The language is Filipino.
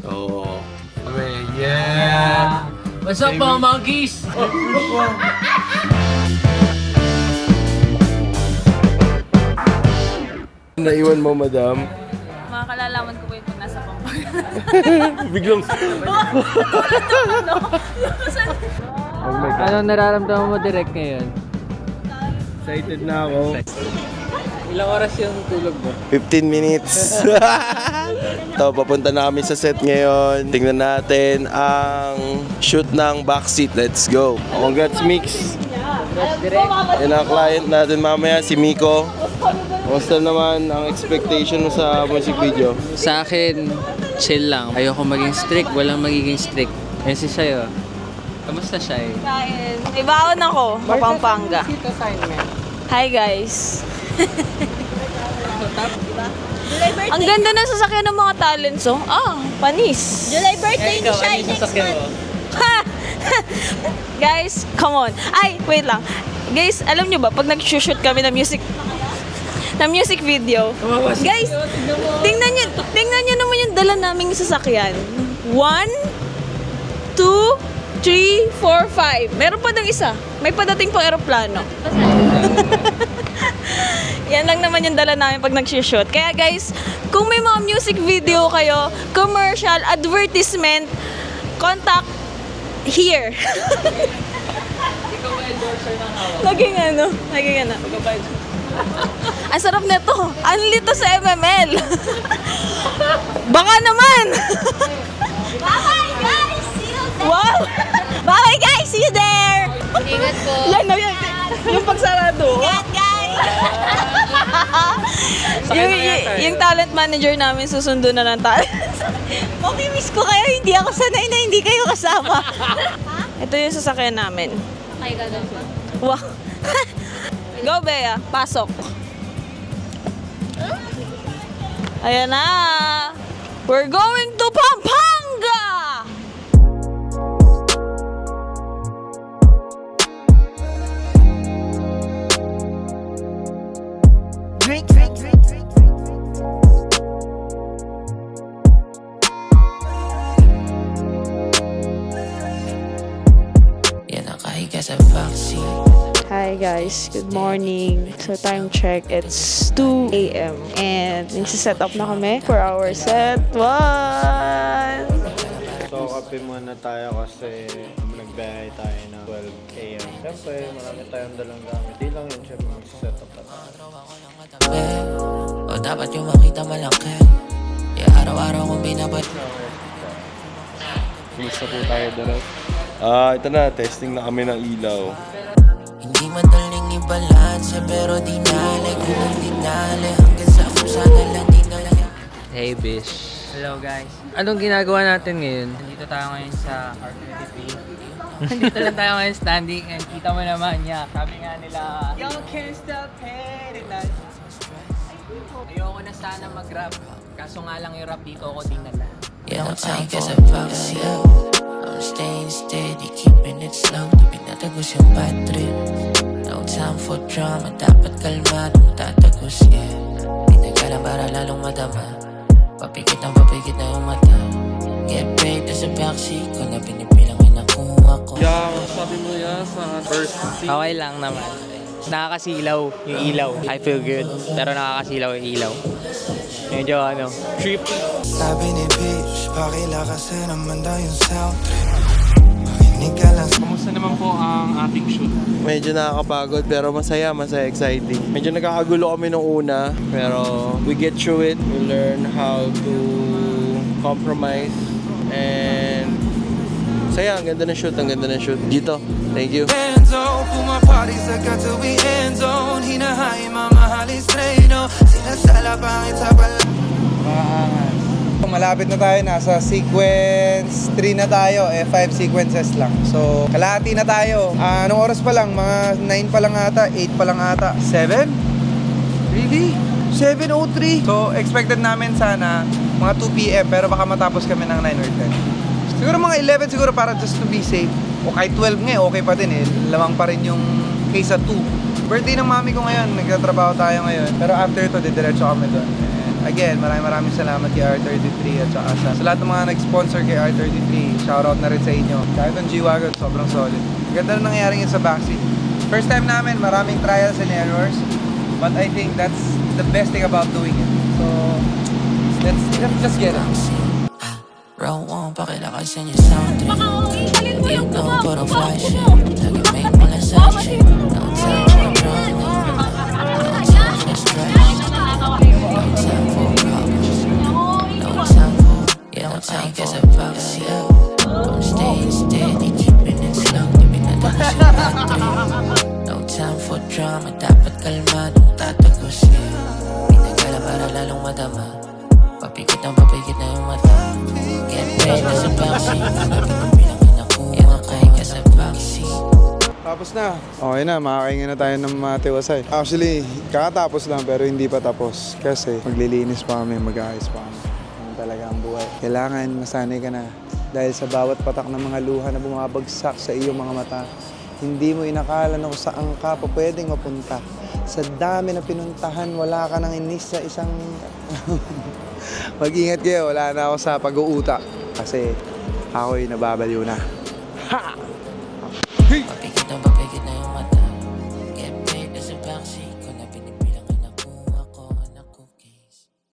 Oo. Yeah! What's up mga monkeys? Naiwan mo, madam? Makakalalaman ko po yung pag nasa Pampanga. Biglang... Anong nararamdaman mo direct ngayon? Excited na ako. Ilang oras yung tulog mo? 15 minutes. Ito, papunta na kami sa set ngayon. Tingnan natin ang shoot ng backseat. Let's go. Congrats, Mix. Congrats direct. Yan ang client natin mamaya, si Miko. Kamusta naman ang expectation mo sa music video? Sa akin, chill lang. Ayoko maging strict, walang magiging strict. Kasi sa'yo, kamusta siya eh? Kain. Ibaon ako, Pampanga. Hi guys. Ang ganda ng sasakyan ng mga talents, oh. Ah, panis. July birthday ni Shai next month. Guys, come on. Ay, wait lang. Guys, alam nyo ba, pag nag-shoot kami ng music video, guys, tingnan nyo naman yung dala naming sasakyan. 1, 2, 3, 4, 5. Meron pa ng isa. May padating pang eroplano. Yan lang naman yung dala namin pag nag-shoot. Kaya guys, kung may mga music video kayo, commercial, advertisement, contact here. Naging ano. Ang sarap nito. Unli to sa MML. Baka naman. Bye guys! See you there! Wow! Bye guys! See you there! Ingat po! Yan na yan. Yung pagsarado. Ingat guys! yung talent manager namin susundo na ng talent. Makimiss ko kayo, hindi ako sanay na hindi kayo kasama. Ito yung sasakyan namin. Okay ka doon. Wow! Go, Bea. Pasok. Ayan na. We're going to Pampanga! Drink. Yan ang kahiga sa backseat. Hi guys, good morning. So time check, it's 2 a.m. And nagsiset up na kami for our set 1. So, kape muna tayo kasi nagbiyahe tayo ng 12 a.m. Siyempre, marami tayong dalang gamit. Di lang yun, siyempre mag-set up tayo. O dapat yung makita malaki. Araw-araw kong binabad. Kumusta po tayo, Darot? Ito na, testing na kami ng ilaw. Hindi madaling ibalanse pero dinali ko ng dinali hanggang sa kung sana lang dinali. Hey Bish. Hello guys. Anong ginagawa natin ngayon? Nandito tayo ngayon sa R23. Nandito lang tayo ngayon standing and kita mo naman niya. Sabi nga nila, you can't stop hating us. Ayoko na sana mag-rap. Kaso nga lang yung rap dito ako dinala. Yan ang sign ka sa backseat. I'm staying steady, keeping it slow. Tabi natagos yung bad trip. No time for drama, dapat kalmado matatagos, yeah. Pinagkala para lalong madama. Papikit na yung mata. Get paid sa backseat ko na pinipilang inakuha ko. Sabi mo yan sa first scene. Okay lang naman. Nakakasilaw yung ilaw. I feel good. Pero nakakasilaw yung ilaw. Medyo trip. Sabi ni Peach, pakilakasan naman daw yung sound trip. Makinig ka lang. Kamusta naman po ang ating shoot? Medyo nakakapagod pero masaya, exciting. Medyo nagkakagulo kami nung una pero we get through it. We learn how to compromise and saya, ang ganda na shoot, Dito, thank you. Hands on, pull my parties, I got to be hands on. Hinahain, mamahalin straight on. Sinasala pangit sa pala. Malapit na tayo, nasa sequence 3 na tayo, 5 sequences lang. So, kalahati na tayo. Anong oras pa lang? Mga 9 pa lang ata, 8 pa lang ata. 7? Really? 7:03? So, expected namin sana mga 2 p.m. pero baka matapos kami ng 9 or 10. Siguro mga 11 siguro para just to be safe. O kahit 12 nga, okay pa din eh. Lamang pa rin yung case sa 2. Birthday ng mami ko ngayon, nagtatrabaho tayo ngayon. Pero after ito, didiretso kami doon. again, maraming salamat kay R33 at saka sa lahat ng mga nag-sponsor kay R33. Shoutout na rin sa inyo. Kahit ang G-Wagon, sobrang solid. Ganda na nangyari yun sa backseat. First time namin, maraming trials and errors. But I think that's the best thing about doing it. So, let's just get it. Row 1, pakilakasin yung sound trip. Hindi ko puro flash it. Lagi may mula sa shit. No time for drama. No time for stress. No time for problems. No time for, yeah, no time for fucks, yeah. I'm staying steady, keeping it slow. Di pinatapos yung battery. No time for drama, dapat kalmado. Tatagos, yeah. Pinagala para lalong madama. Papikit na yung mata. Get paid na sa backseat. Pinangin ako, imakay ka sa backseat. Tapos na. Okay na, makakaingin na tayo ng matiwasay. Actually, kakatapos lang pero hindi pa tapos. Kasi maglilinis pa kami, mag-aayos pa kami. Yan talaga ang buhay. Kailangan masanay ka na. Dahil sa bawat patak ng mga luha na bumabagsak sa iyong mga mata, hindi mo inakala na kung saan ka pa pwedeng mapunta. Sa dami na pinuntahan, wala ka nang inis sa isang... Mag-ingat kayo, wala na ako sa pag-uutak. Kasi ako'y nababaliw na. Ha! Papikit na yung mata.